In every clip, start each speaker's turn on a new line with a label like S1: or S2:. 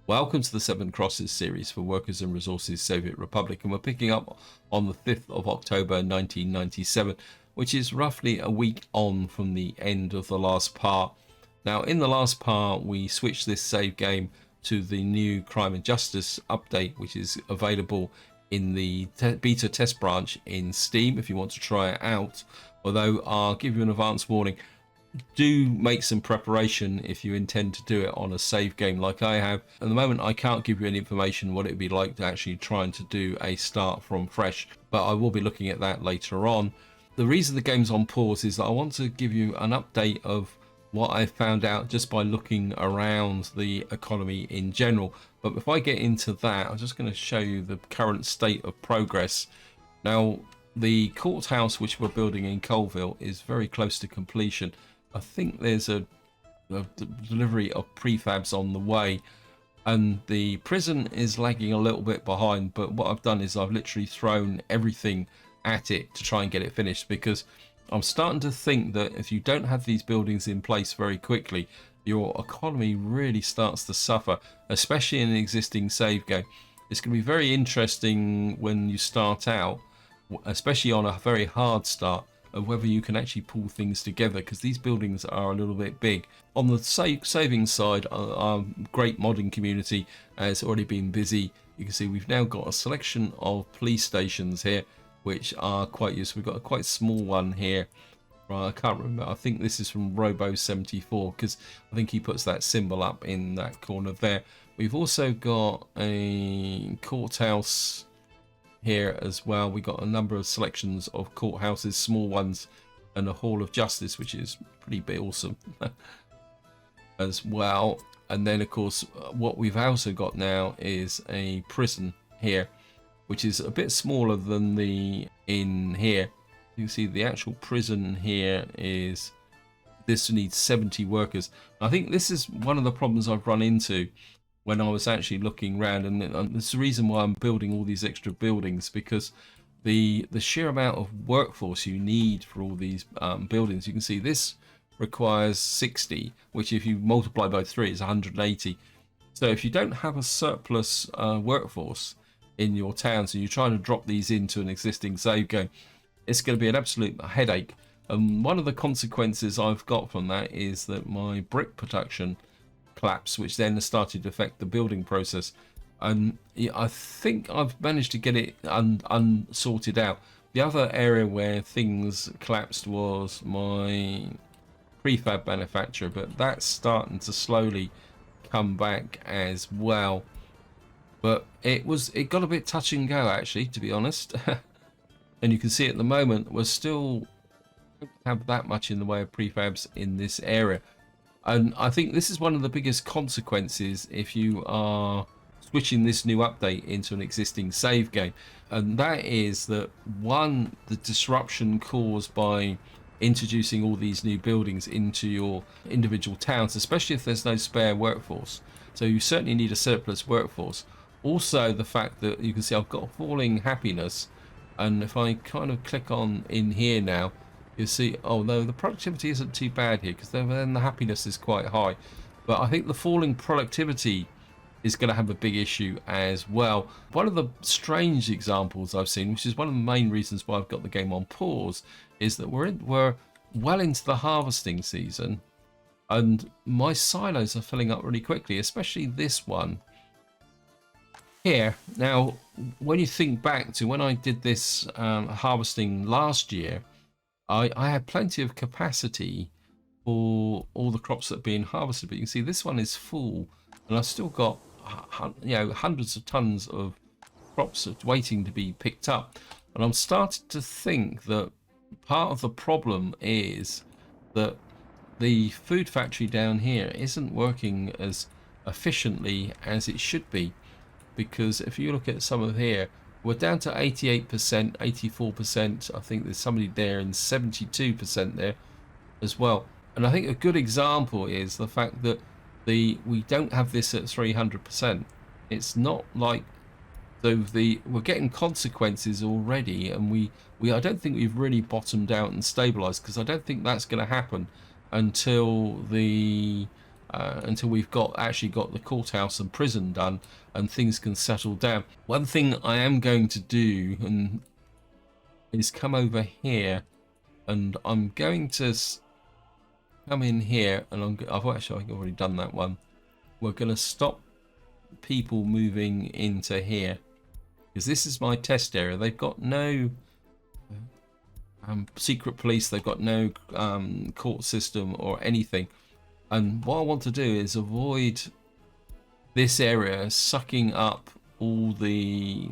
S1: Welcome to the Seven Crosses series for Workers and Resources Soviet Republic, and we're picking up on the 5th of October 1997, which is roughly a week on from the end of the last part. Now, in the last part, we switched this save game to the new Crime and Justice update, which is available in the beta test branch in Steam if you want to try it out. Although I'll give you an advance warning, do make some preparation if you intend to do it on a save game like I have. At the moment, I can't give you any information what it would be like to actually trying to do a start from fresh, but I will be looking at that later on. The reason the game's on pause is that I want to give you an update of what I found out just by looking around the economy in general. But before I get into that, I'm just going to show you the current state of progress. Now, the courthouse which we're building in Colville is very close to completion. I think there's a delivery of prefabs on the way, and the prison is lagging a little bit behind, but what I've done is I've literally thrown everything at it to try and get it finished, because I'm starting to think that if you don't have these buildings in place very quickly, your economy really starts to suffer, especially in an existing save game. It's going to be very interesting when you start out, especially on a very hard start, of whether you can actually pull things together, because these buildings are a little bit big. On the saving side, our great modding community has already been busy. You can see we've now got a selection of police stations here, which are quite useful. We've got a quite small one here. Right, I can't remember. I think this is from Robo74, because I think he puts that symbol up in that corner there. We've also got a courthouse here as well. We got a number of selections of courthouses, small ones, and a hall of justice, which is pretty bit awesome as well. And then of course what we've also got now is a prison here, which is a bit smaller than the inn here. You can see the actual prison here is, this needs 70 workers. I think this is one of the problems I've run into when I was actually looking around, and it's the reason why I'm building all these extra buildings, because the sheer amount of workforce you need for all these buildings. You can see this requires 60, which if you multiply by 3 is 180. So if you don't have a surplus workforce in your towns and you're trying to drop these into an existing save game, it's going to be an absolute headache. And one of the consequences I've got from that is that my brick production collapse, which then has started to affect the building process. And I think I've managed to get it unsorted out. The other area where things collapsed was my prefab manufacturer, but that's starting to slowly come back as well. But it got a bit touch and go, actually, to be honest. And you can see at the moment we're still don't have that much in the way of prefabs in this area. And I think this is one of the biggest consequences if you are switching this new update into an existing save game. And that is that, one, the disruption caused by introducing all these new buildings into your individual towns, especially if there's no spare workforce. So you certainly need a surplus workforce. Also, the fact that you can see I've got falling happiness. And if I kind of click on in here now, you see, oh no, the productivity isn't too bad here, because then the happiness is quite high. But I think the falling productivity is going to have a big issue as well. One of the strange examples I've seen, which is one of the main reasons why I've got the game on pause, is that we're well into the harvesting season, and my silos are filling up really quickly, especially this one here. Now, when you think back to when I did this harvesting last year, I had plenty of capacity for all the crops that are being harvested, but you can see this one is full, and I've still got hundreds of tons of crops waiting to be picked up. And I'm starting to think that part of the problem is that the food factory down here isn't working as efficiently as it should be, because if you look at some of here, we're down to 88%, 84%. I think there's somebody there, and 72% there as well. And I think a good example is the fact that we don't have this at 300%. It's not like we're getting consequences already, and I don't think we've really bottomed out and stabilized, because I don't think that's going to happen until the until we've actually got the courthouse and prison done and things can settle down. One thing I am going to do is come over here, and I'm going to come in here, and I've already done that one. We're going to stop people moving into here because this is my test area. They've got no secret police, they've got no court system or anything, and what I want to do is avoid this area sucking up all the,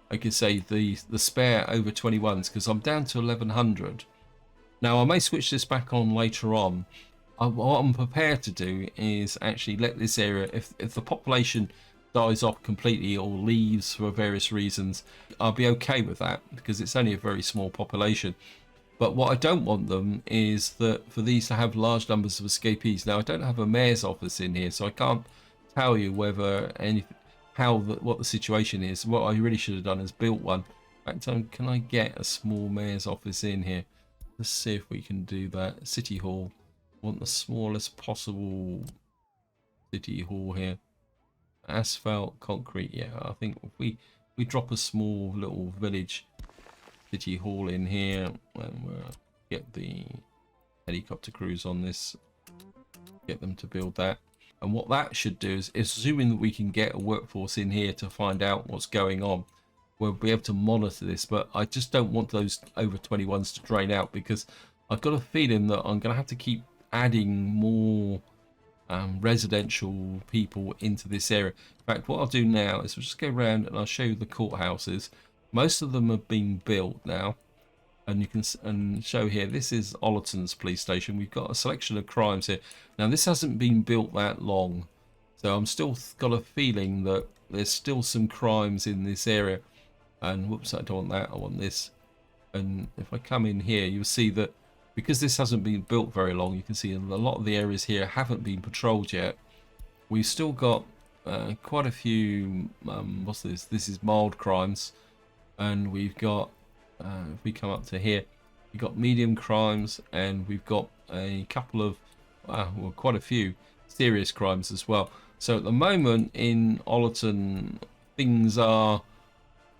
S1: I could say, the spare over 21s, because I'm down to 1100 now. I may switch this back on later on. What I'm prepared to do is actually let this area, if the population dies off completely or leaves for various reasons, I'll be okay with that because it's only a very small population. But what I don't want them is that for these to have large numbers of escapees. Now I don't have a mayor's office in here, so I can't tell you whether what the situation is. What I really should have done is built one. In fact, can I get a small mayor's office in here? Let's see if we can do that. City hall. I want the smallest possible city hall here. Asphalt, concrete. Yeah, I think if we drop a small little village city hall in here, and we'll get the helicopter crews on this, get them to build that. And what that should do is, assuming that we can get a workforce in here to find out what's going on, we'll be able to monitor this. But I just don't want those over 21s to drain out, because I've got a feeling that I'm going to have to keep adding more residential people into this area. In fact, what I'll do now is we'll just go around and I'll show you the courthouses. Most of them have been built now, and you can show here, this is Ollerton's police station. We've got a selection of crimes here. Now this hasn't been built that long, so I'm still got a feeling that there's still some crimes in this area. And whoops, I don't want that, I want this. And if I come in here, you'll see that because this hasn't been built very long, you can see a lot of the areas here haven't been patrolled yet. We've still got quite a few, what's this? This is mild crimes. And we've got, if we come up to here, we've got medium crimes, and we've got a couple of, well, quite a few serious crimes as well. So at the moment in Ollerton, things are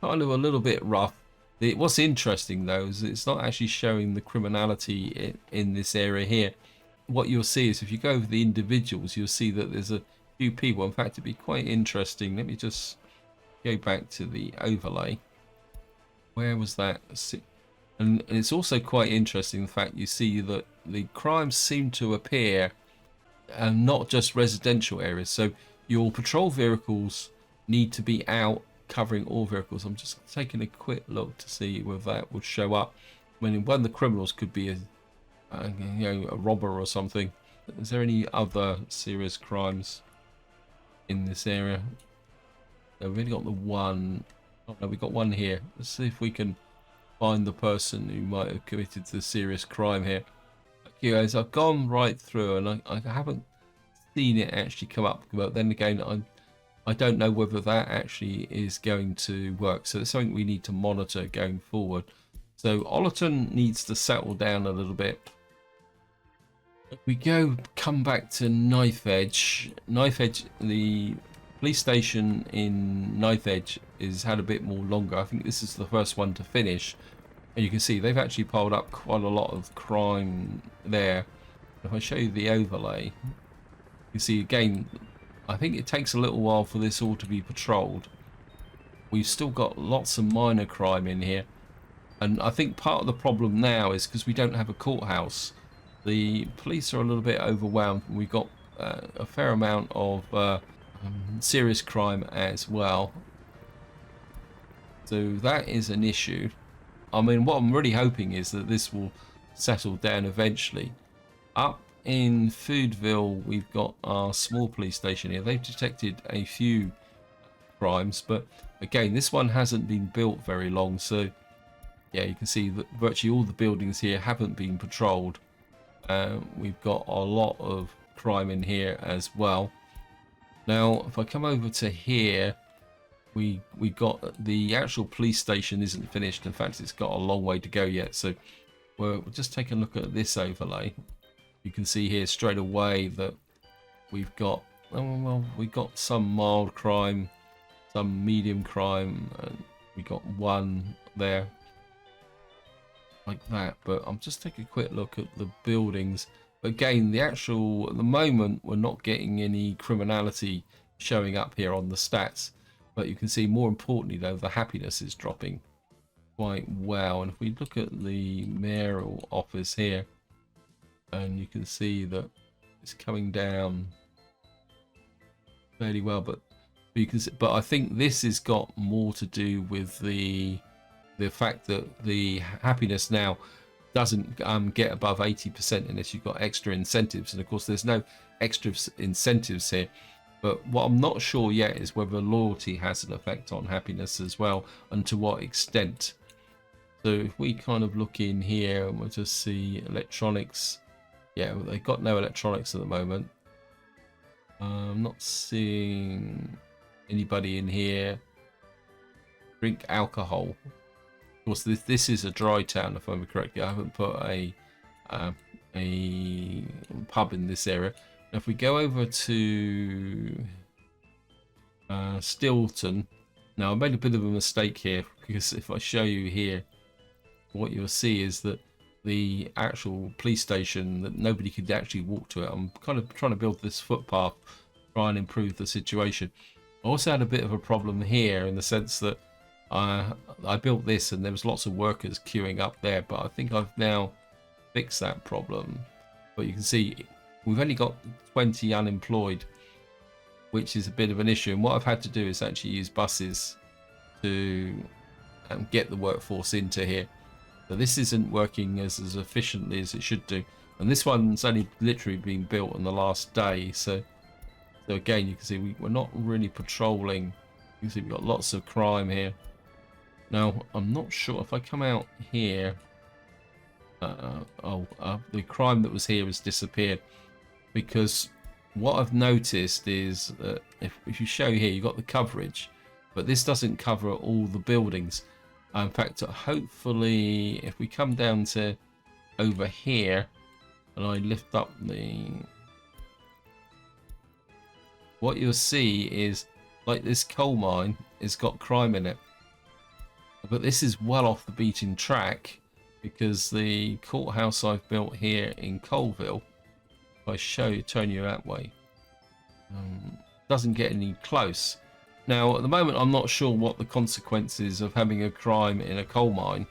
S1: kind of a little bit rough. What's interesting though is it's not actually showing the criminality in this area here. What you'll see is if you go over the individuals, you'll see that there's a few people. In fact, it'd be quite interesting. Let me just go back to the overlay. Where was that? And it's also quite interesting the fact you see that the crimes seem to appear not just residential areas. So your patrol vehicles need to be out covering all vehicles. I'm just taking a quick look to see whether that would show up. When one of the criminals could be a robber or something. Is there any other serious crimes in this area? No, we've only got the one. Oh no, we've got one here. Let's see if we can find the person who might have committed the serious crime here. Okay, guys, I've gone right through and I haven't seen it actually come up. But then again, I don't know whether that actually is going to work. So it's something we need to monitor going forward. So Ollerton needs to settle down a little bit. If we come back to Knife Edge. Knife Edge, the police station in Knife Edge has had a bit more longer. I think this is the first one to finish. And you can see they've actually piled up quite a lot of crime there. If I show you the overlay, you see again, I think it takes a little while for this all to be patrolled. We've still got lots of minor crime in here. And I think part of the problem now is because we don't have a courthouse. The police are a little bit overwhelmed. We've got a fair amount of serious crime as well. So that is an issue. I mean, what I'm really hoping is that this will settle down eventually. Up in Foodville, we've got our small police station here. They've detected a few crimes, but again, this one hasn't been built very long. So yeah, you can see that virtually all the buildings here haven't been patrolled. We've got a lot of crime in here as well. Now, if I come over to here, we got the actual police station isn't finished. In fact, it's got a long way to go yet. So we'll just take a look at this overlay. You can see here straight away that we've got, oh, well, we've got some mild crime, some medium crime, and we got one there like that. But I'm just taking a quick look at the buildings. Again, the actual, at the moment, we're not getting any criminality showing up here on the stats. But you can see, more importantly, though, the happiness is dropping quite well. And if we look at the mayoral office here, and you can see that it's coming down fairly well, but you can see, but I think this has got more to do with the fact that the happiness now doesn't get above 80% unless you've got extra incentives, and of course there's no extra incentives here. But what I'm not sure yet is whether loyalty has an effect on happiness as well, and to what extent. So if we kind of look in here and we'll just see electronics. Yeah, well, they've got no electronics at the moment. I'm not seeing anybody in here drink alcohol. Of course, this is a dry town, if I'm correct. I haven't put a pub in this area. Now, if we go over to Stilton, now I made a bit of a mistake here, because if I show you here, what you'll see is that the actual police station, that nobody could actually walk to it. I'm kind of trying to build this footpath, try and improve the situation. I also had a bit of a problem here in the sense that I built this and there was lots of workers queuing up there, but I think I've now fixed that problem. But you can see we've only got 20 unemployed, which is a bit of an issue. And what I've had to do is actually use buses to get the workforce into here. So this isn't working as efficiently as it should do. And this one's only literally been built on the last day. So again, you can see we're not really patrolling. You can see we've got lots of crime here. Now, I'm not sure if I come out here. The crime that was here has disappeared. Because what I've noticed is that if you show here, you've got the coverage. But this doesn't cover all the buildings. In fact, hopefully, if we come down to over here, and I lift up what you'll see is, like, this coal mine has got crime in it. But this is well off the beaten track, because the courthouse I've built here in Colville, if I turn you that way, doesn't get any close. Now, at the moment, I'm not sure what the consequences of having a crime in a coal mine,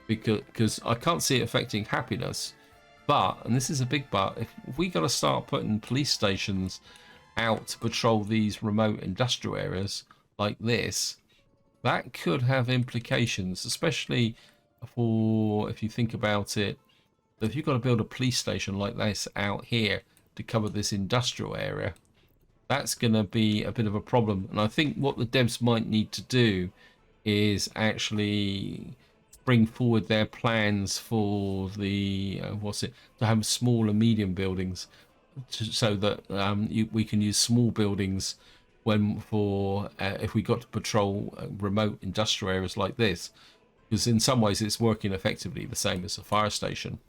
S1: because I can't see it affecting happiness. But, and this is a big but, if we got to start putting police stations out to patrol these remote industrial areas like this, that could have implications, especially for, if you think about it, if you've got to build a police station like this out here to cover this industrial area, that's going to be a bit of a problem. And I think what the devs might need to do is actually bring forward their plans for the to have small and medium buildings, so that we can use small buildings if we got to patrol remote industrial areas like this, because in some ways it's working effectively the same as a fire station.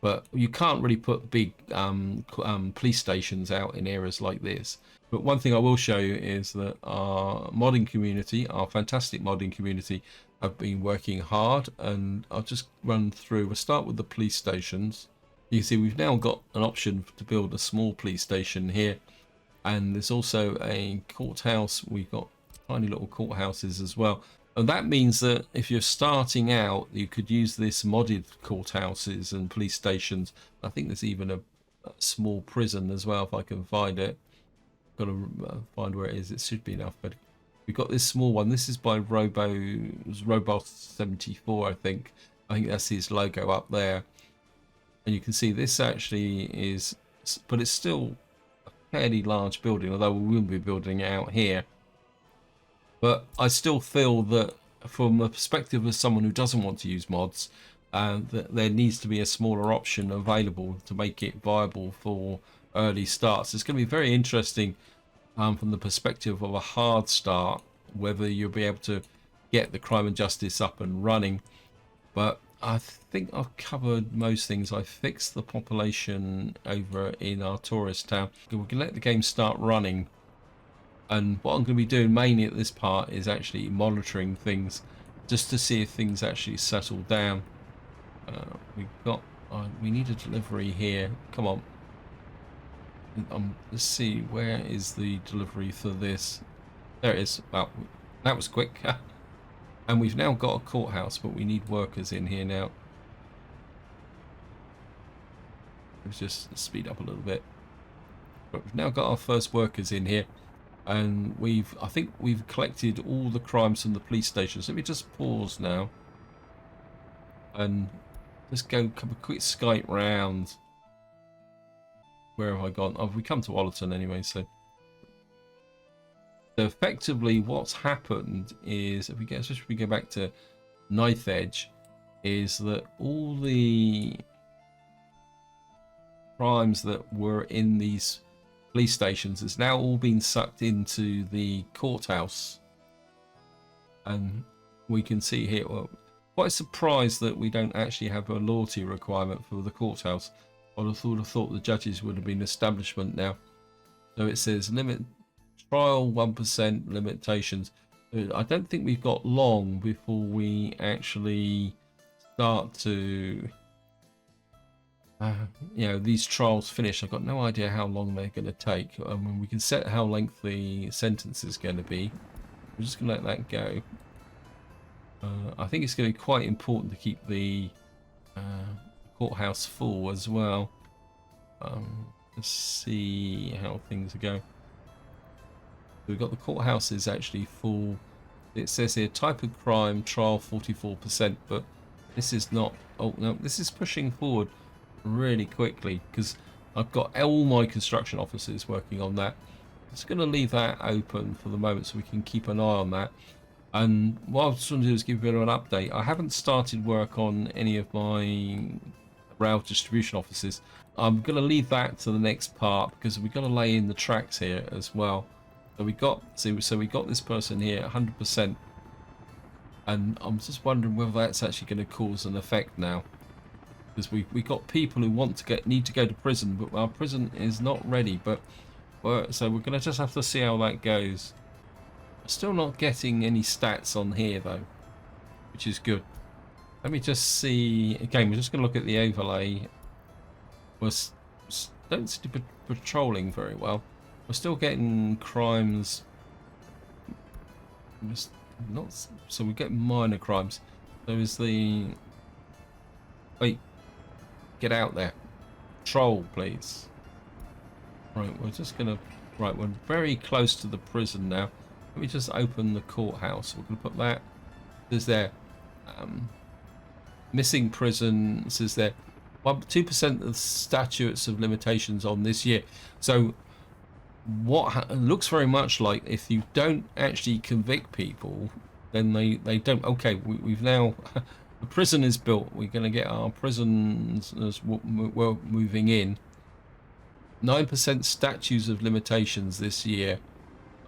S1: But you can't really put big police stations out in areas like this. But one thing I will show you is that our modding community, our fantastic modding community, have been working hard. And I'll just run through. We'll start with the police stations. You can see we've now got an option to build a small police station here. And there's also a courthouse. We've got tiny little courthouses as well. And that means that if you're starting out, you could use this modded courthouses and police stations. I think there's even a small prison as well, if I can find it. Got to find where it is. It should be enough. But we've got this small one. This is by Robo74, I think. I think that's his logo up there. And you can see this actually is, but it's still a fairly large building, although we will be building it out here. But I still feel that from the perspective of someone who doesn't want to use mods, that there needs to be a smaller option available to make it viable for early starts. It's going to be very interesting from the perspective of a hard start, whether you'll be able to get the crime and justice up and running. But I think I've covered most things. I fixed the population over in our tourist town. We can let the game start running. And what I'm going to be doing mainly at this part is actually monitoring things just to see if things actually settle down. We've got, we need a delivery here. Come on. Let's see, where is the delivery for this? There it is. Well, that was quick. And we've now got a courthouse, but we need workers in here now. Let's just speed up a little bit. But we've now got our first workers in here. And I think we've collected all the crimes from the police stations. Let me just pause now. And just go a quick Skype round. Where have I gone? Oh, we come to Ollerton anyway, so effectively what's happened is, if we get, especially if we go back to Knife Edge, is that all the crimes that were in these police stations has now all been sucked into the courthouse. And we can see here, well, quite surprised that we don't actually have a loyalty requirement for the courthouse. I would have thought the judges would have been establishment now. So it says limit trial 1% limitations. I don't think we've got long before we actually start to these trials finish. I've got no idea how long they're going to take. We can set how lengthy the sentence is going to be. We're just going to let that go. I think it's going to be quite important to keep the courthouse full as well. Let's see how things are going. We've got the courthouse is actually full. It says here type of crime trial 44%, but this is not. Oh no, this is pushing forward really quickly because I've got all my construction officers working on that. Just going to leave that open for the moment so we can keep an eye on that. And what I just want to do is give a bit of an update. I haven't started work on any of my rail distribution offices. I'm going to leave that to the next part because we've got to lay in the tracks here as well. So we got this person here 100%, and I'm just wondering whether that's actually going to cause an effect now, because we got people who need to go to prison, but our prison is not ready. So we're going to just have to see how that goes. Still not getting any stats on here though, which is good. Let me just see again. We're just going to look at the overlay. We don't seem to be patrolling very well. We're still getting crimes. So we get minor crimes. There is the. Wait. Get out there. Patrol, please. Right, we're just gonna. Right, we're very close to the prison now. Let me just open the courthouse. We're gonna put that. There's there. Missing prison says there. 2% of statutes of limitations on this year. So. What looks very much like if you don't actually convict people, then they don't. Okay, we've now the prison is built. We're going to get our prisons as we're moving in. 9% statutes of limitations this year.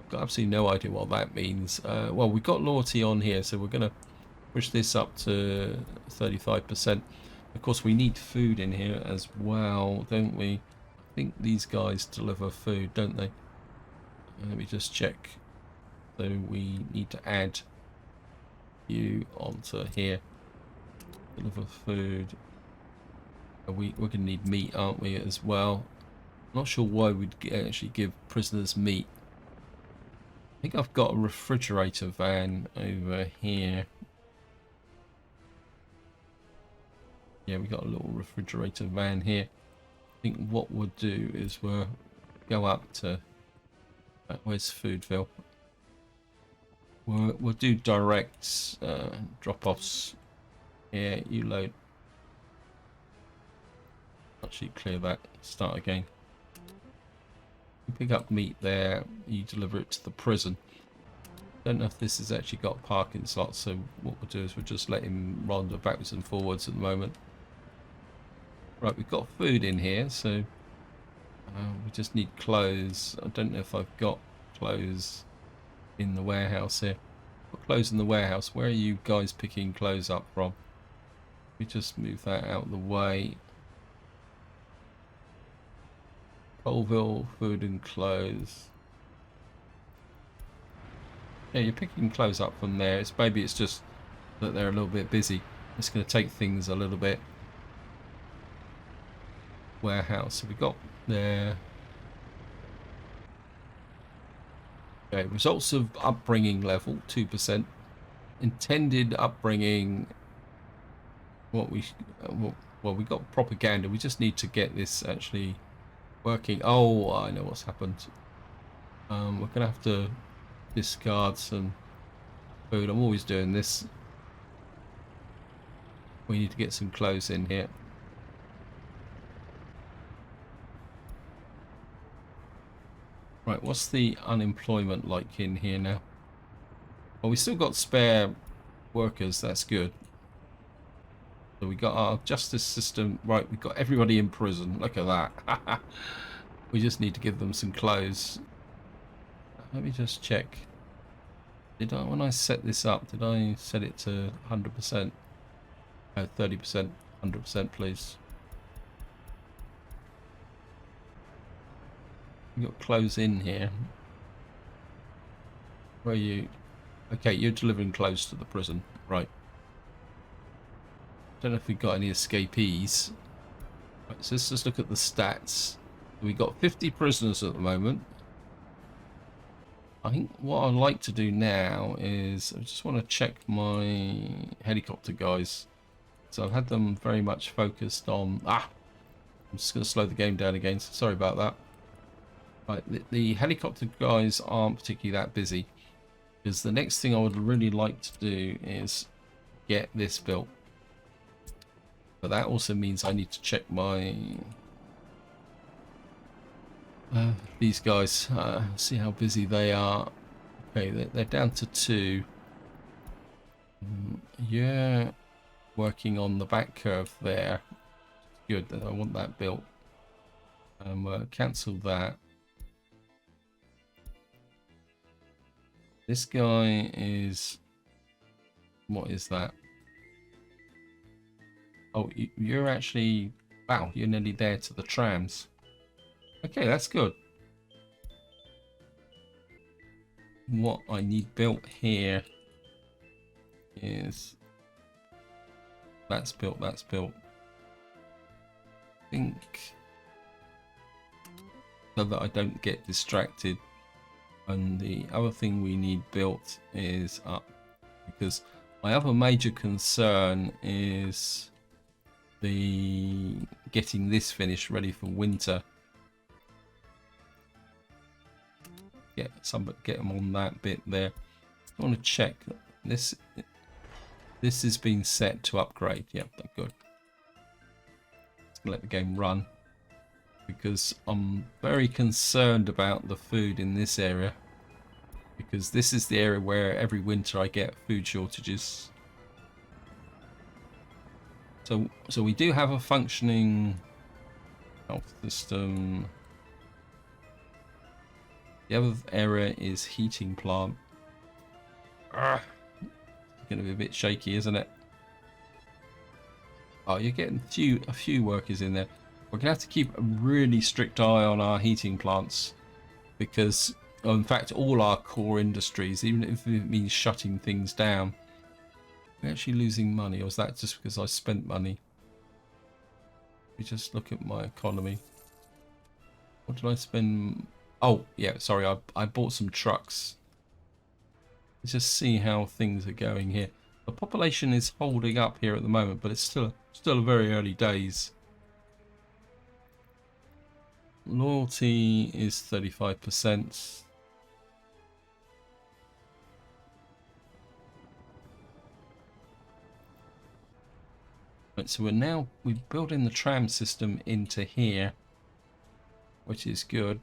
S1: I've got absolutely no idea what that means. Well, we've got loyalty on here, so we're going to push this up to 35%. Of course, we need food in here as well, don't we? I think these guys deliver food, don't they? Let me just check. So we need to add you onto here. Deliver food. We're going to need meat, aren't we, as well? Not sure why we'd actually give prisoners meat. I think I've got a refrigerator van over here. Yeah, we got a little refrigerator van here. I think what we'll do is we'll go up to where's Foodville. We'll do direct drop-offs. Yeah, you load. Actually, clear that. Start again. You pick up meat there. You deliver it to the prison. Don't know if this has actually got parking slots. So what we'll do is we'll just let him wander backwards and forwards at the moment. Right, we've got food in here, so we just need clothes. I don't know if I've got clothes in the warehouse here. Got clothes in the warehouse. Where are you guys picking clothes up from? We just move that out of the way. Colville, food and clothes. Yeah, you're picking clothes up from there. Maybe it's just that they're a little bit busy. It's going to take things a little bit. Warehouse. So we got there. Okay, results of upbringing level 2%. Intended upbringing. Well, we got propaganda. We just need to get this actually working. Oh, I know what's happened. We're gonna have to discard some food. I'm always doing this. We need to get some clothes in here. Right, what's the unemployment like in here now? Well, we still got spare workers. That's good. So we got our justice system. Right, we've got everybody in prison. Look at that. We just need to give them some clothes. Let me just check. When I set this up, did I set it to 100%? 30%, 100%, please. We got clothes in here. Where are you? Okay, you're delivering clothes to the prison. Right. Don't know if we've got any escapees. Right, so let's just look at the stats. We got 50 prisoners at the moment. I think what I'd like to do now is I just want to check my helicopter guys. So I've had them very much focused on... I'm just going to slow the game down again. So sorry about that. Right, the helicopter guys aren't particularly that busy. Because the next thing I would really like to do is get this built. But that also means I need to check my... these guys, see how busy they are. Okay, they're down to 2. Yeah, working on the back curve there. Good, I want that built. Cancel that. This guy is... What is that? Oh, you're actually... Wow, you're nearly there to the trams. Okay, that's good. What I need built here is... That's built, that's built. I think... So that I don't get distracted. And the other thing we need built is up. Because my other major concern is the getting this finished ready for winter. Get them on that bit there. I want to check this. This has been set to upgrade. Yep, that's good. Let's let the game run because I'm very concerned about the food in this area because this is the area where every winter I get food shortages. So we do have a functioning health system. The other area is heating plant. It's going to be a bit shaky, isn't it? Oh, you're getting a few workers in there. We're going to have to keep a really strict eye on our heating plants because, in fact, all our core industries, even if it means shutting things down, we're actually losing money. Or is that just because I spent money? We just look at my economy. What did I spend? Oh, yeah, sorry, I bought some trucks. Let's just see how things are going here. The population is holding up here at the moment, but it's still very early days. Loyalty is 35%. Right, so we're building the tram system into here, which is good.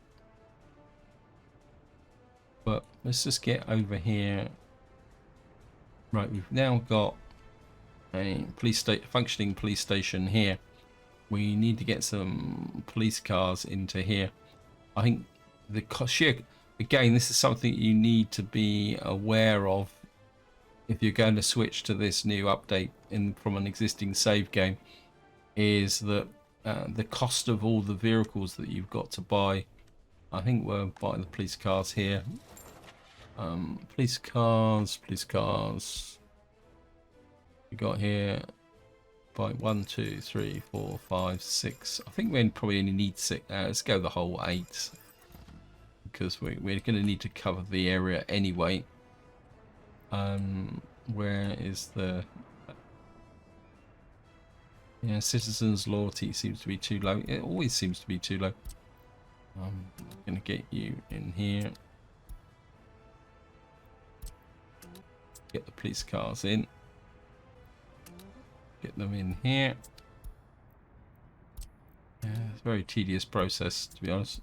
S1: But let's just get over here. Right, we've now got a functioning police station here. We need to get some police cars into here. I think again, this is something you need to be aware of if you're going to switch to this new update from an existing save game, is that the cost of all the vehicles that you've got to buy. I think we're buying the police cars here. Police cars. We got here by 1, 2, 3, 4, 5, 6. I think we probably only need 6. Let's go the whole 8 because we're going to need to cover the area anyway. Where is the citizens' loyalty seems to be too low. It always seems to be too low. I'm going to get you in here. Get the police cars in. Get them in here. Yeah, it's a very tedious process, to be honest.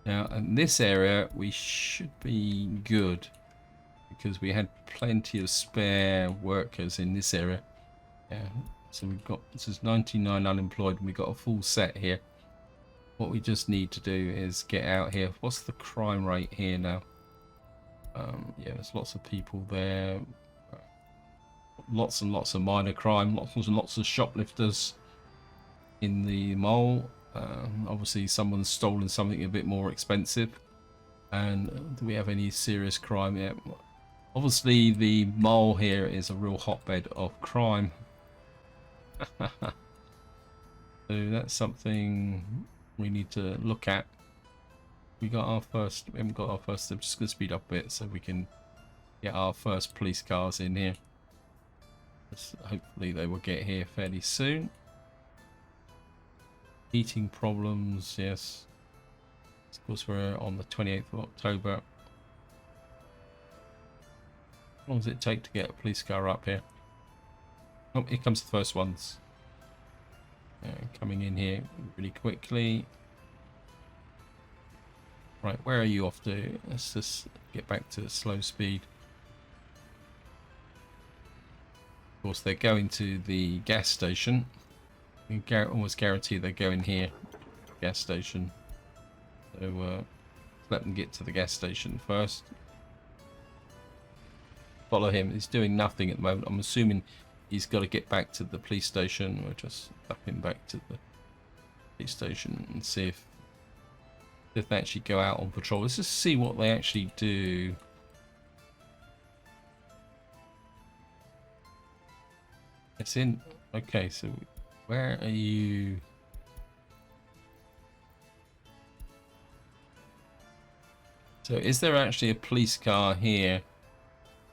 S1: Now, in this area, we should be good because we had plenty of spare workers in this area. Yeah, so we've got, this is 99 unemployed, and we've got a full set here. What we just need to do is get out here. What's the crime rate here now? Yeah, there's lots of people there. Lots and lots of minor crime. Lots and lots of shoplifters in the mall. Obviously, someone's stolen something a bit more expensive. And do we have any serious crime yet? Obviously, the mall here is a real hotbed of crime. So that's something we need to look at. We haven't got our first. I'm just going to speed up a bit so we can get our first police cars in here. Hopefully they will get here fairly soon. Heating problems, yes. Of course, we're on the 28th of October. How long does it take to get a police car up here? Oh, here comes the first ones. Coming in here really quickly. Right, where are you off to? Let's just get back to slow speed. Of course, they're going to the gas station. You can almost guarantee they're going here, gas station. So let them get to the gas station first. Follow him. He's doing nothing at the moment. I'm assuming he's got to get back to the police station. We'll just stop him back to the police station and see if they actually go out on patrol. Let's just see what they actually do. It's in. Okay, so where are you? So is there actually a police car here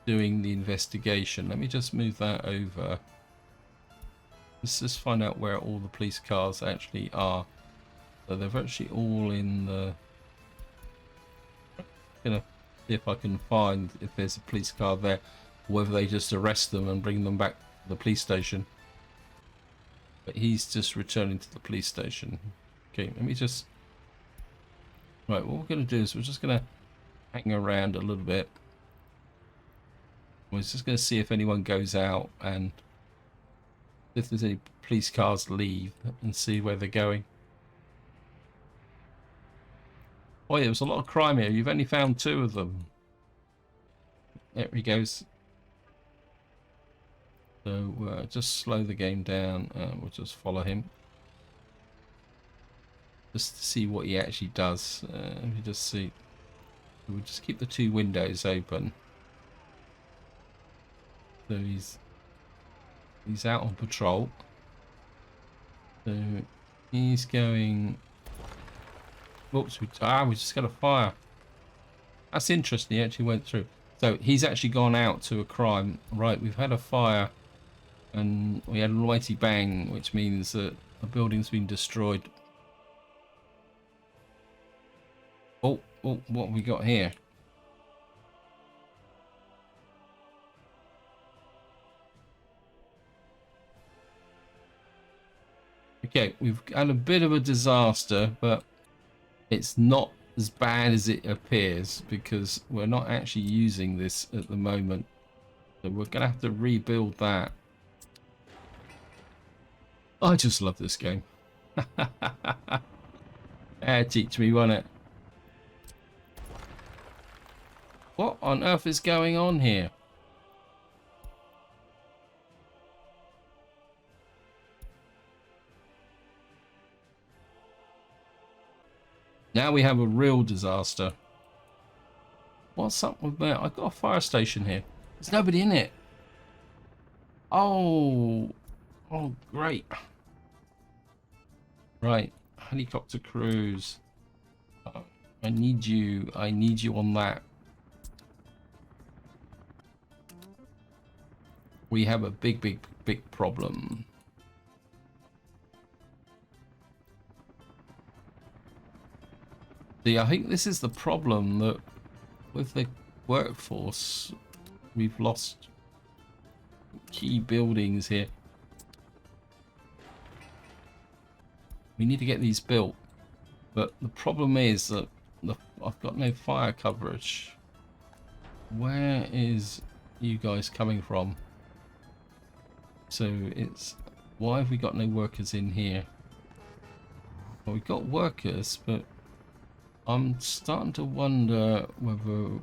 S1: doing the investigation? Let me just move that over. Let's just find out where all the police cars actually are. So they're actually all in the... I'm gonna see if I can find if there's a police car there, or whether they just arrest them and bring them back to the police station. But he's just returning to the police station. Okay, let me just... Right, what we're going to do is we're just going to hang around a little bit. We're just going to see if anyone goes out and if there's any police cars leave and see where they're going. Oh yeah, there was a lot of crime here. You've only found 2 of them. There he goes. So just slow the game down. We'll just follow him. Just to see what he actually does. Let me just see. We'll just keep the 2 windows open. So he's out on patrol. So he's going... Whoops, we just got a fire. That's interesting, he actually went through. So he's actually gone out to a crime. Right, we've had a fire and we had a mighty bang, which means that the building's been destroyed. Oh, what have we got here? Okay, we've had a bit of a disaster, but it's not as bad as it appears because we're not actually using this at the moment. So we're going to have to rebuild that. I just love this game. Teach me, won't it? What on earth is going on here? Now we have a real disaster. What's up with that? I've got a fire station here. There's nobody in it. Oh, oh, great. Right, helicopter crews. I need you. I need you on that. We have a big problem. See, I think this is the problem, that with the workforce, we've lost key buildings here. We need to get these built, but the problem is that I've got no fire coverage. Where is you guys coming from? So it's, why have we got no workers in here? Well, we've got workers, but I'm starting to wonder whether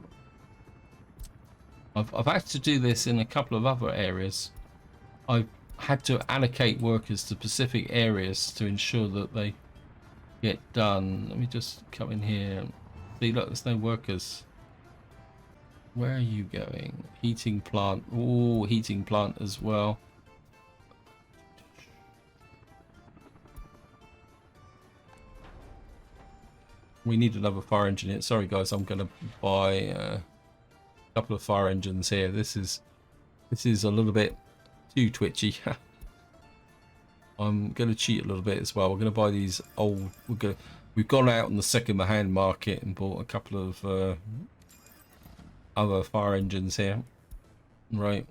S1: I've had to do this in a couple of other areas. I've had to allocate workers to specific areas to ensure that they get done. Let me just come in here. See, look, there's no workers. Where are you going? Heating plant. Oh, heating plant as well. We need another fire engineer. Sorry guys, I'm going to buy a couple of fire engines here. This is a little bit too twitchy. I'm going to cheat a little bit as well. We're going to buy these old. We've gone out on the second-hand market and bought a couple of other fire engines here. Right.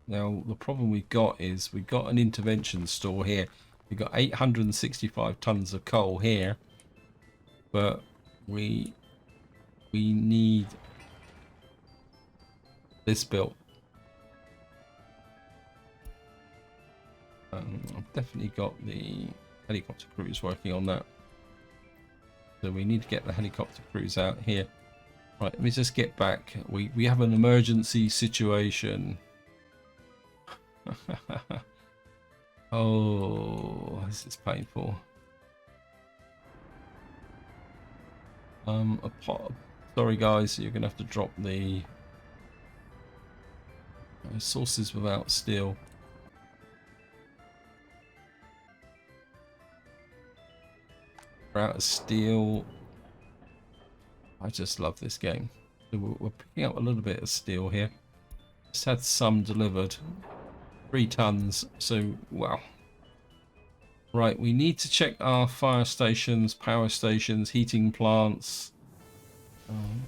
S1: Now the problem we've got is we've got an intervention store here. We've got 865 tons of coal here. But we need this built. I've definitely got the helicopter crews working on that. So we need to get the helicopter crews out here. Right, let me just get back. We have an emergency situation. Oh, this is painful. Sorry guys, you're gonna have to drop the sources without steel. We're out of steel. I just love this game. So we're picking up a little bit of steel here. Just had some delivered. 3 tons, so wow. Right, we need to check our fire stations, power stations, heating plants.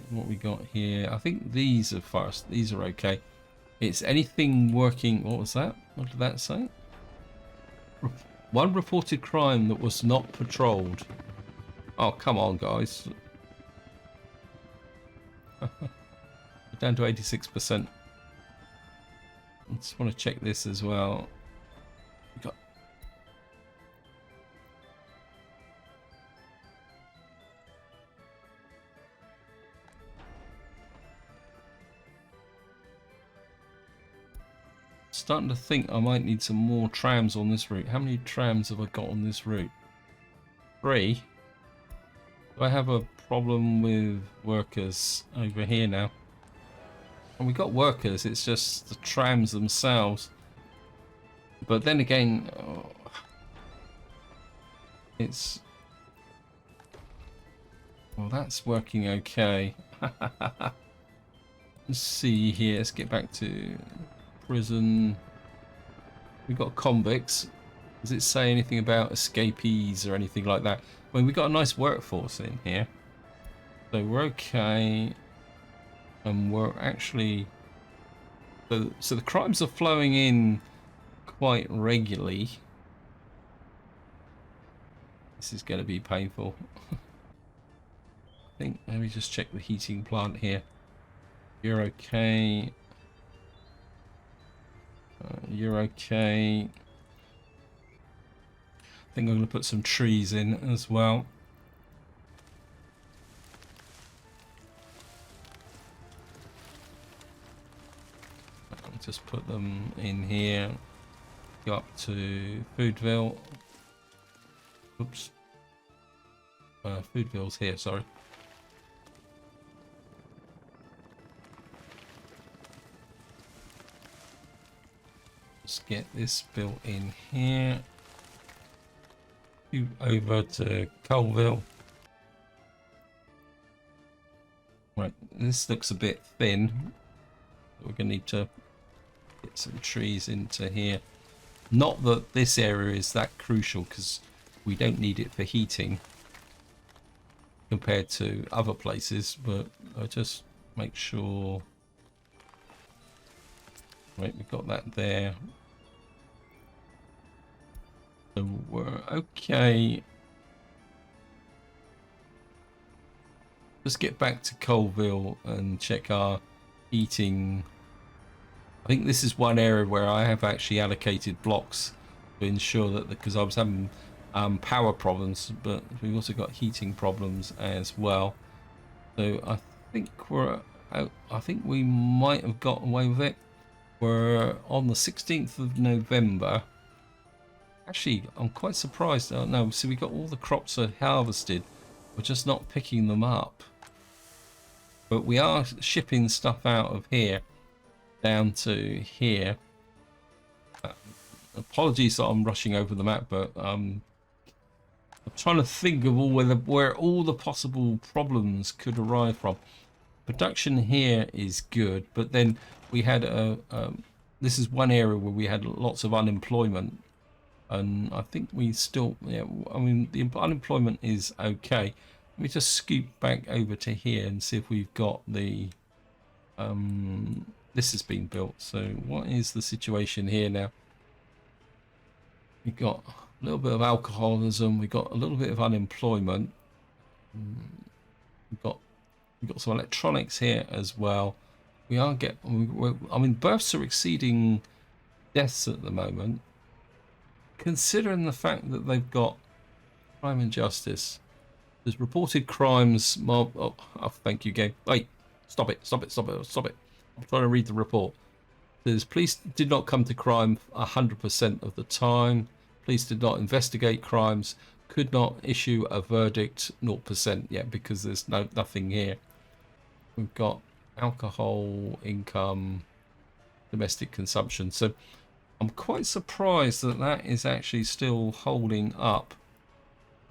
S1: What we got here? I think these are fast. These are okay. It's anything working. What was that? What did that say? One reported crime that was not patrolled. Oh, come on, guys. We're down to 86%. I just want to check this as well. We got starting to think I might need some more trams on this route. How many trams have I got on this route? 3. Do I have a problem with workers over here now? And we got workers, it's just the trams themselves. But then again, it's... Well, that's working okay. Let's see here, let's get back to prison. We've got convicts. Does it say anything about escapees or anything like that? Well, we've got a nice workforce in here. So we're okay. And we're actually... So the crimes are flowing in quite regularly. This is going to be painful. I think, let me just check the heating plant here. You're okay. You're okay. I think I'm going to put some trees in as well. just put them in here. Go up to Foodville. Oops. Foodville's here, sorry. Let's get this built in here. Over to Colville. Right, this looks a bit thin. We're going to need to get some trees into here. Not that this area is that crucial, because we don't need it for heating compared to other places, but I'll just make sure. Right, we've got that there. So we're okay. Let's get back to Colville and check our heating. I think this is one area where I have actually allocated blocks to ensure that, because I was having power problems, but we've also got heating problems as well. So I think I think we might have got away with it. We're on the 16th of November. Actually, I'm quite surprised. No, so we got all the crops are harvested. We're just not picking them up. But we are shipping stuff out of here down to here. Apologies that I'm rushing over the map, but I'm trying to think of where all the possible problems could arise from. Production here is good, but then we had this is one area where we had lots of unemployment, and I think we still, yeah, I mean, the unemployment is okay. Let me just scoot back over to here and see if we've got the this has been built. So what is the situation here now? We've got a little bit of alcoholism, we've got a little bit of unemployment, we've got some electronics here as well. We are I mean, births are exceeding deaths at the moment, considering the fact that they've got crime and justice. There's reported crimes. Oh, thank you, game. Wait, stop it. I'm trying to read the report. There's police did not come to crime 100% of the time. Police did not investigate crimes. Could not issue a verdict 0% yet because there's nothing here. We've got alcohol, income, domestic consumption. So I'm quite surprised that that is actually still holding up.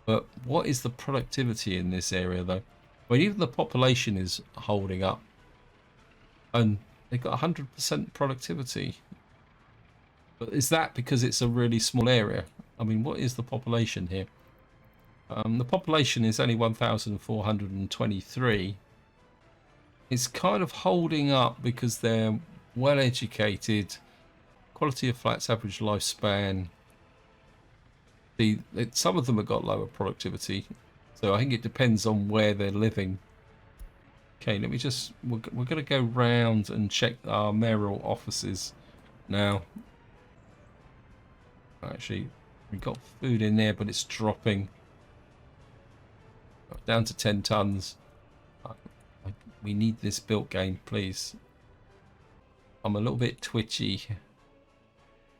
S1: But what is the productivity in this area, though? I mean, even the population is holding up. And they've got 100% productivity. But is that because it's a really small area? I mean, what is the population here? The population is only 1,423. It's kind of holding up because they're well educated. Quality of flats, average lifespan. Some of them have got lower productivity, so I think it depends on where they're living. Okay, let me just, we're going to go round and check our mayoral offices now. Actually, we've got food in there, but it's dropping down to 10 tons. We need this built, game, please. I'm a little bit twitchy.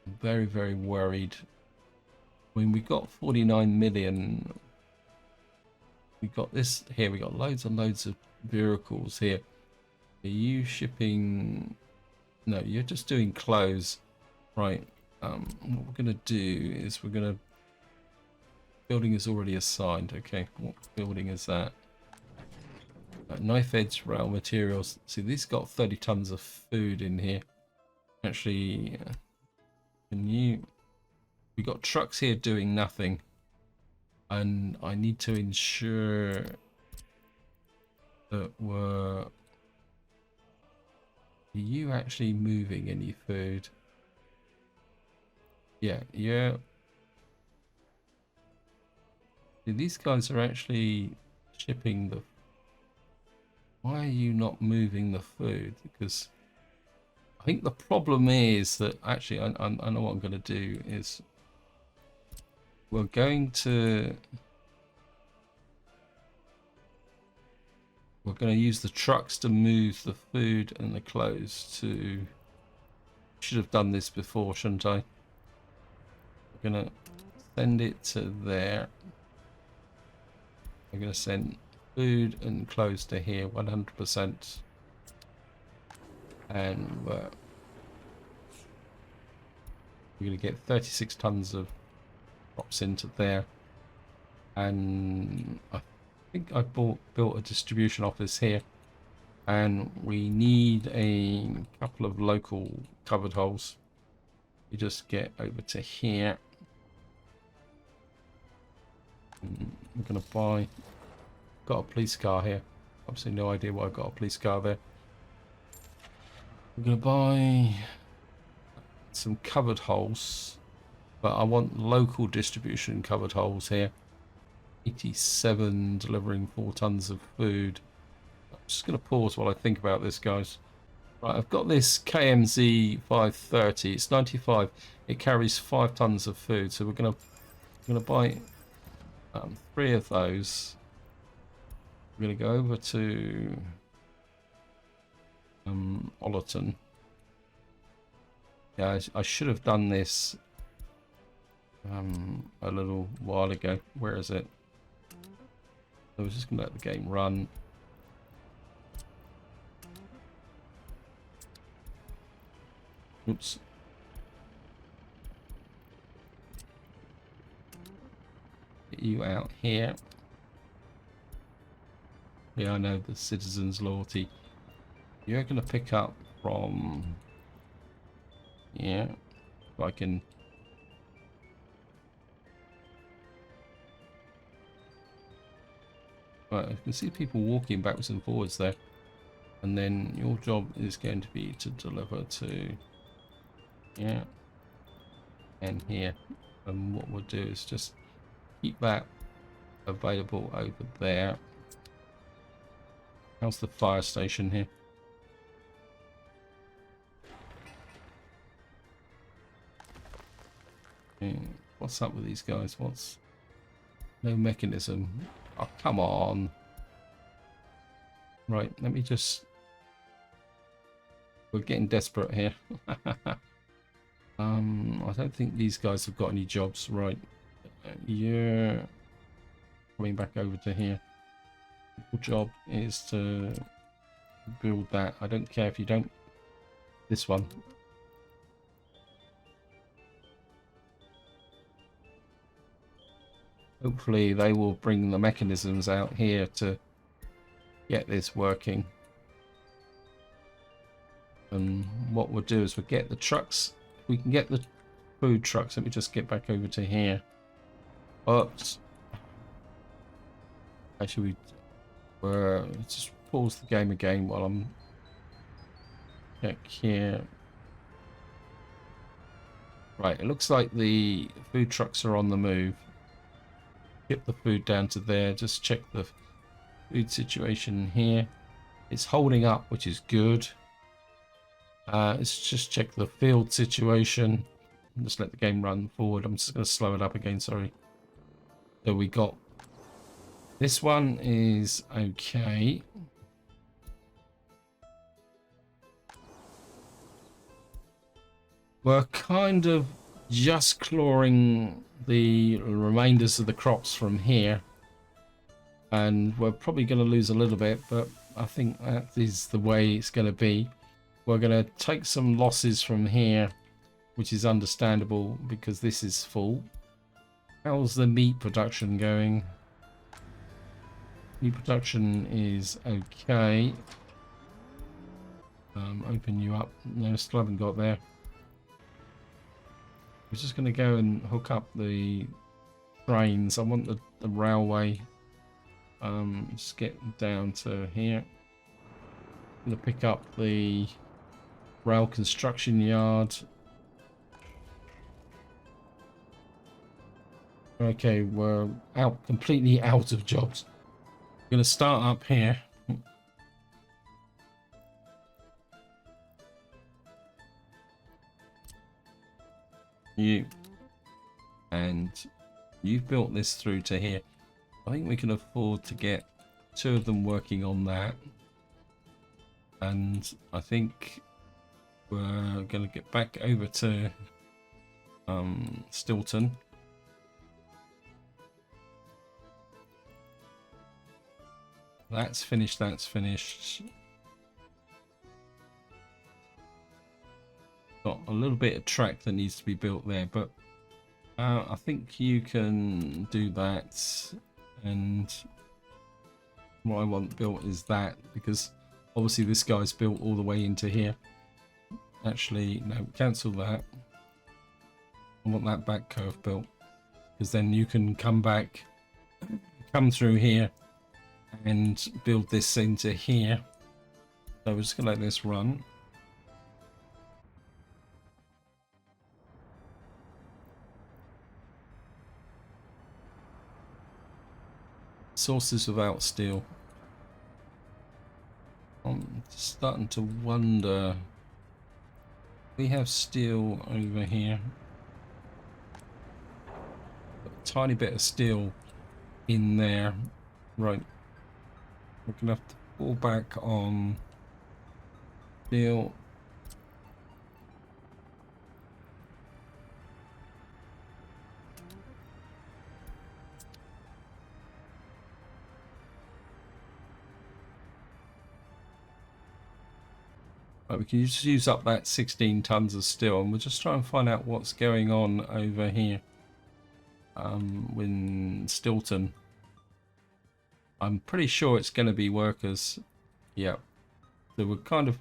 S1: I'm very, very worried. I mean, we got 49 million. We got this here. We got loads and loads of vehicles here. Are you shipping? No, you're just doing clothes, right? What we're gonna do is building is already assigned. Okay, what building is that? Knife edge rail materials. See, these got 30 tons of food in here. Actually, can you? We got trucks here doing nothing, and I need to ensure that are you actually moving any food? Yeah. See, these guys are actually shipping the. Why are you not moving the food? Because I think the problem is that actually I know what I'm going to do is. We're going to use the trucks to move the food and the clothes to Should have done this before, shouldn't I? I'm gonna send it to there. I'm gonna send food and clothes to here 100%, and we're gonna get 36 tons of crops into there. And I think I built a distribution office here, and we need a couple of local covered holes. You just get over to here. I'm gonna buy. Got a police car here. Obviously, no idea why I've got a police car there. I'm gonna buy some covered holes, but I want local distribution covered holes here. 87 delivering 4 tons of food. I'm just going to pause while I think about this, guys. Right, I've got this KMZ 530. It's 95. It carries 5 tons of food, so we're going to buy 3 of those. We're going to go over to Ollerton. Yeah, I should have done this a little while ago. Where is it? I was just going to let the game run. Oops. Get you out here. Yeah, I know the citizens' loyalty. You're going to pick up from... Yeah, if I can... Right, I can see people walking backwards and forwards there. And then your job is going to be to deliver to here and here. And what we'll do is just keep that available over there. How's the fire station here? What's up with these guys? What's... No mechanism. Oh, come on. Right, let me just... We're getting desperate here. I don't think these guys have got any jobs. Right. Yeah. Coming back over to here. Your job is to build that. I don't care if you don't... This one. Hopefully they will bring the mechanisms out here to get this working. And what we'll do is we'll get the trucks. We can get the food trucks. Let me just get back over to here. Oops. Actually, just pause the game again while I'm back here. Right, it looks like the food trucks are on the move. Get the food down to there. Just check the food situation here. It's holding up, which is good. Let's just check the field situation. Just let the game run forward. I'm just going to slow it up again, sorry. So we got... This one is okay. We're kind of just clawing the remainders of the crops from here. And we're probably going to lose a little bit, but I think that is the way it's going to be. We're going to take some losses from here, which is understandable because this is full. How's the meat production going? Meat production is okay. Open you up. No, still haven't got there. We're just going to go and hook up the trains. I want the railway. Just get down to here. I'm going to pick up the rail construction yard. Okay, we're completely out of jobs. I'm going to start up here. You've built this through to here. I think we can afford to get 2 of them working on that. And I think We're going to get back over to Stilton. That's finished, that's finished. Got a little bit of track that needs to be built there, but I think you can do that. And what I want built is that, because obviously this guy's built all the way into here. Actually, no, cancel that. I want that back curve built, because then you can come back, come through here and build this into here. So we're just gonna let this run. Sources without steel. I'm starting to wonder. We have steel over here. A tiny bit of steel in there. Right. We're gonna have to pull back on steel. Right, we can just use up that 16 tons of steel, and we'll just try and find out what's going on over here in Stilton. I'm pretty sure it's going to be workers. Yeah. So we're kind of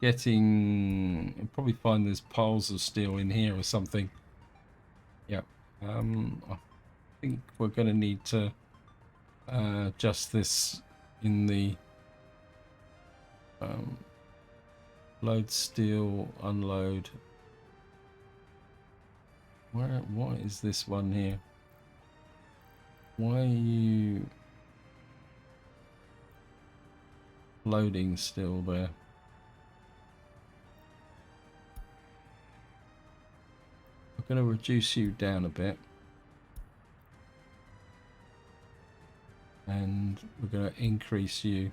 S1: getting... You'll probably find there's piles of steel in here or something. Yeah. I think we're going to need to adjust this in the... load steel, unload. What is this one here? Why are you loading still there? I'm going to reduce you down a bit. And we're going to increase you.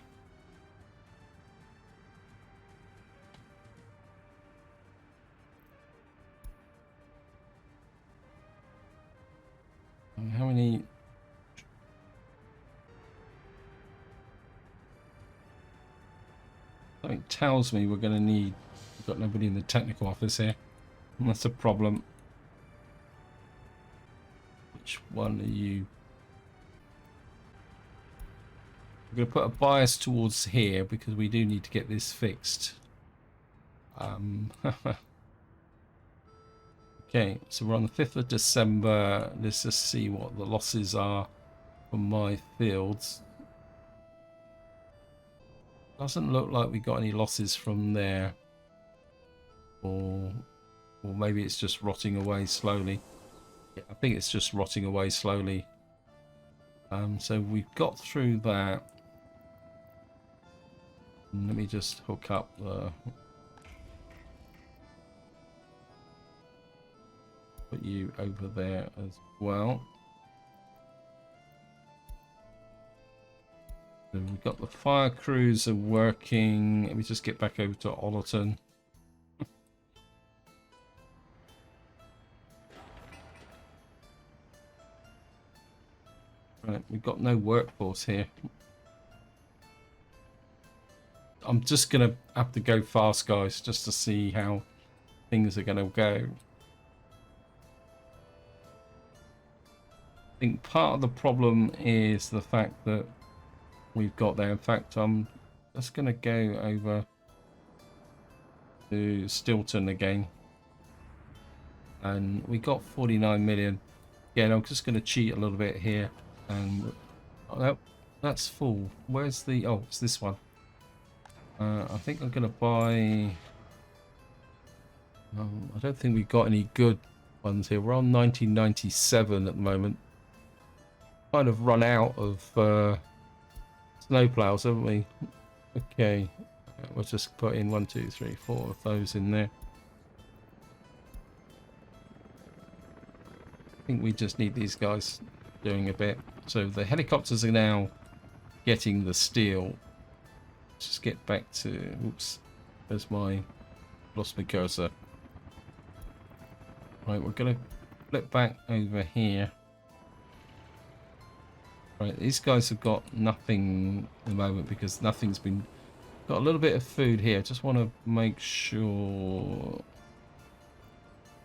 S1: How many? Something tells me we're going to need... We've got nobody in the technical office here. And that's a problem. Which one are you? We're going to put a bias towards here because we do need to get this fixed. Okay, so we're on the 5th of December. Let's just see what the losses are from my fields. Doesn't look like we got any losses from there. Or maybe it's just rotting away slowly. Yeah, I think it's just rotting away slowly. So we've got through that. And let me just hook up the... Put you over there as well. So we've got the fire crews are working. Let me just get back over to Ollerton. Right, we've got no workforce here. I'm just gonna have to go fast, guys, just to see how things are gonna go. I think part of the problem is the fact that we've got there. In fact, I'm just going to go over to Stilton again. And we got 49 million. Again, I'm just going to cheat a little bit here. And oh, that's full. Where's the... Oh, it's this one. I think I'm going to buy... I don't think we've got any good ones here. We're on 1997 at the moment. Kind of run out of snowplows, haven't we? Okay, we'll just put in 1, 2, 3, 4 of those in there. I think we just need these guys doing a bit. So the helicopters are now getting the steel. Let's just get back to... Oops, there's my Lost my cursor. Right, we're gonna flip back over here. Right, these guys have got nothing at the moment because nothing's been... Got a little bit of food here. Just want to make sure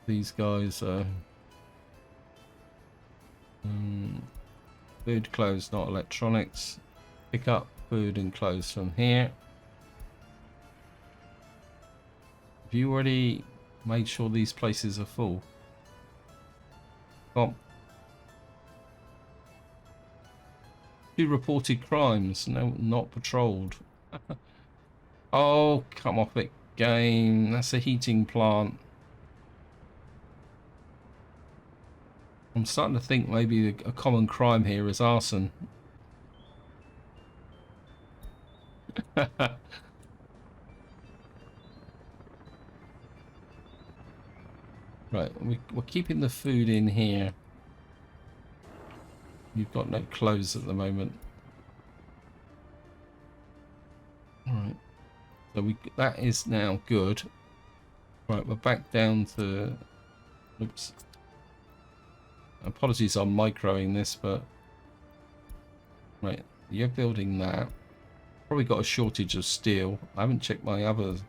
S1: these guys are... food, clothes, not electronics. Pick up food and clothes from here. Have you already made sure these places are full? Come on. 2 reported crimes. No, not patrolled. Oh, come off it, game. That's a heating plant. I'm starting to think maybe a common crime here is arson. Right, we're keeping the food in here. You've got no clothes at the moment. Alright. So that is now good. Right, we're back down to... Oops. Apologies on microing this, but... Right, you're building that. Probably got a shortage of steel. I haven't checked my others.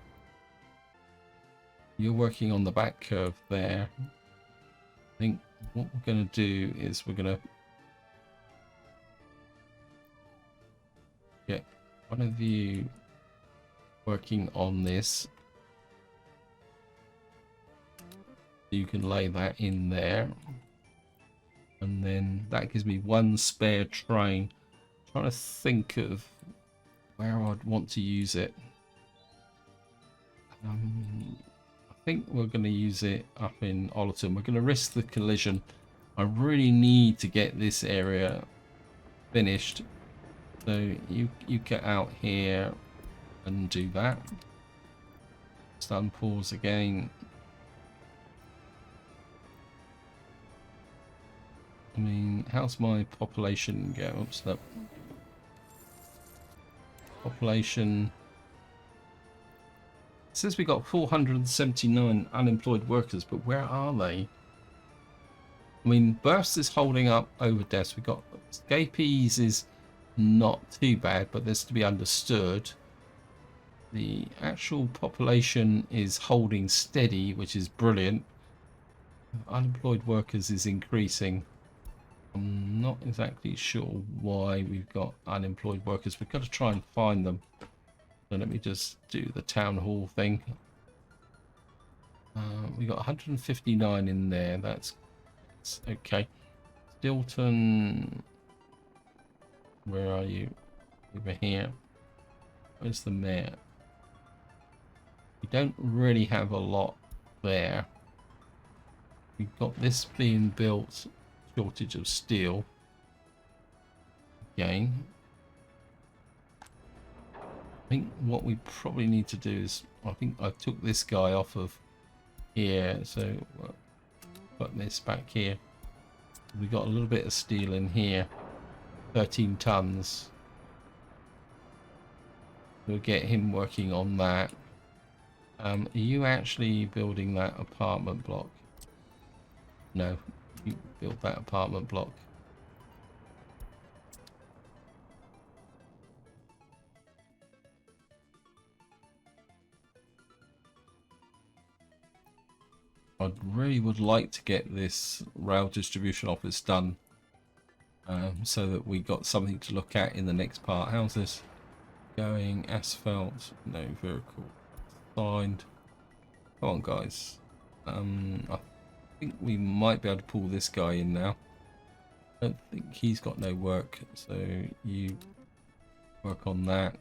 S1: You're working on the back curve there. I think what we're going to do is we're going to get one of you working on this. You can lay that in there. And then that gives me 1 spare train. I'm trying to think of where I'd want to use it. I think we're going to use it up in Ollerton. We're going to risk the collision. I really need to get this area finished. So you get out here and do that. Stun pause again. I mean, how's my population go? Oops, no. Population. It says we got 479 unemployed workers, but where are they? I mean, Burst is holding up over deaths. We got escapees is not too bad, but there's to be understood. The actual population is holding steady, which is brilliant. Unemployed workers is increasing. I'm not exactly sure why we've got unemployed workers. We've got to try and find them. So let me just do the town hall thing. We got 159 in there. That's okay. Stilton, where are you? Over here. Where's the mayor? We don't really have a lot there. We've got this being built. Shortage of steel. Again. I think what we probably need to do is, I think I took this guy off of here, so put this back here. We got a little bit of steel in here, 13 tons. We'll get him working on that. Are you actually building that apartment block? No, you build that apartment block. I really would like to get this rail distribution office done, so that we got something to look at in the next part. How's this going? Asphalt, no vehicle signed. Come on, guys. I think we might be able to pull this guy in now. I don't think he's got no work, so you work on that.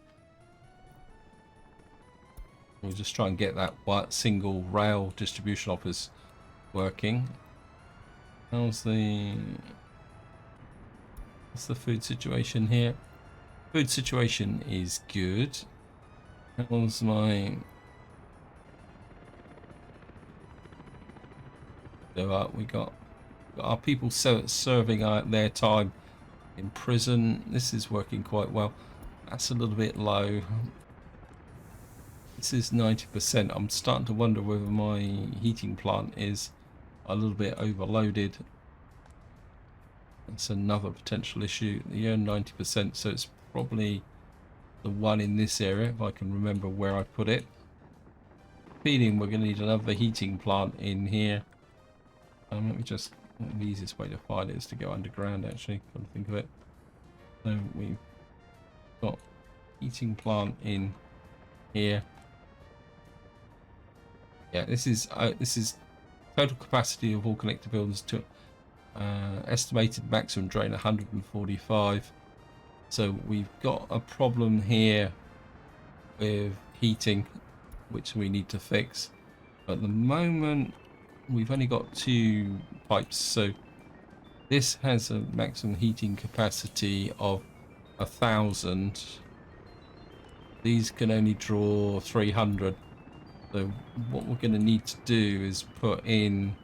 S1: We'll just try and get that single rail distribution office working. What's the food situation here? Food situation is good. How's my... So we got our people serving their time in prison. This is working quite well. That's a little bit low. This is 90%. I'm starting to wonder whether my heating plant is a little bit overloaded. That's another potential issue. Yeah, 90%, so it's probably the one in this area, if I can remember where I put it. Feeling we're going to need another heating plant in here. Let me just, the easiest way to find it is to go underground, actually, come to think of it. So we've got heating plant in here. Yeah, this is total capacity of all connected buildings to estimated maximum drain 145. So we've got a problem here with heating, which we need to fix. At the moment, we've only got 2 pipes, so this has a maximum heating capacity of 1,000. These can only draw 300. So what we're going to need to do is put in,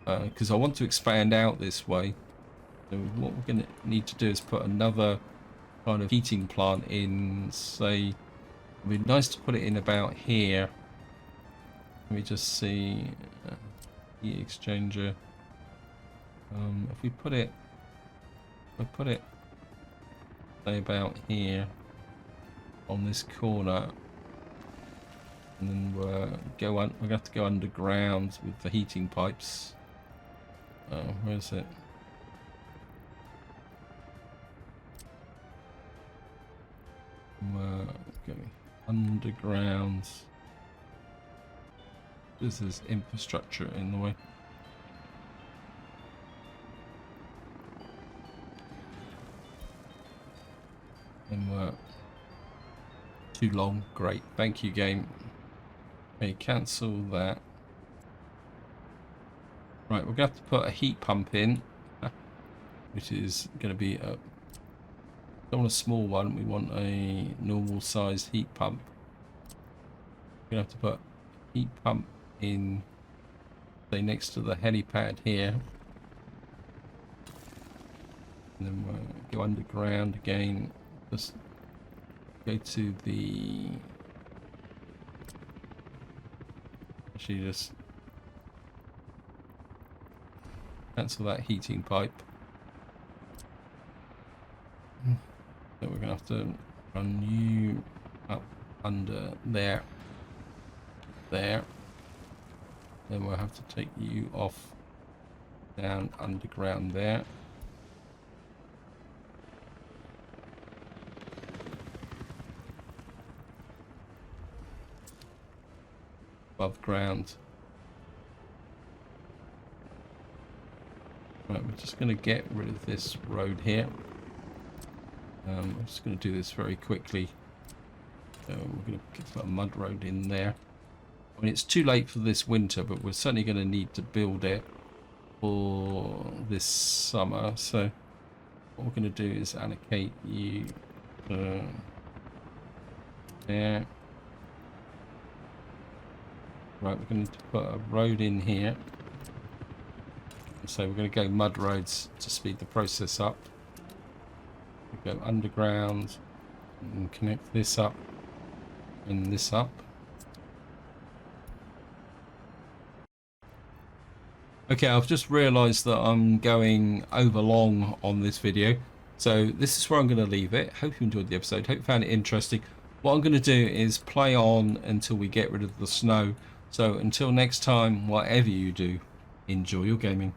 S1: because I want to expand out this way. So what we're going to need to do is put another kind of heating plant in, say, it'd be nice to put it in about here. Let me just see, heat exchanger. If we put it, say about here on this corner, and then we're going to have to go underground with the heating pipes. Where's it? We're going underground. This is infrastructure in the way. And we're too long. Great, thank you, game. Okay, cancel that. Right, we're going to have to put a heat pump in, which is going to be a, don't want a small one, we want a normal sized heat pump. We're going to have to put heat pump in, say, next to the helipad here. And then we'll go underground again. Just go to the, actually just cancel that heating pipe. So we're gonna have to run you up under there, then we'll have to take you off down underground there. Above ground. Right, we're just going to get rid of this road here. I'm just going to do this very quickly. So we're going to get a mud road in there. I mean, it's too late for this winter, but we're certainly going to need to build it for this summer. So what we're going to do is allocate you there. Right, we're going to put a road in here. So we're going to go mud roads to speed the process up. We go underground and connect this up and this up. Okay, I've just realized that I'm going over long on this video. So this is where I'm going to leave it. Hope you enjoyed the episode. Hope you found it interesting. What I'm going to do is play on until we get rid of the snow. So until next time, whatever you do, enjoy your gaming.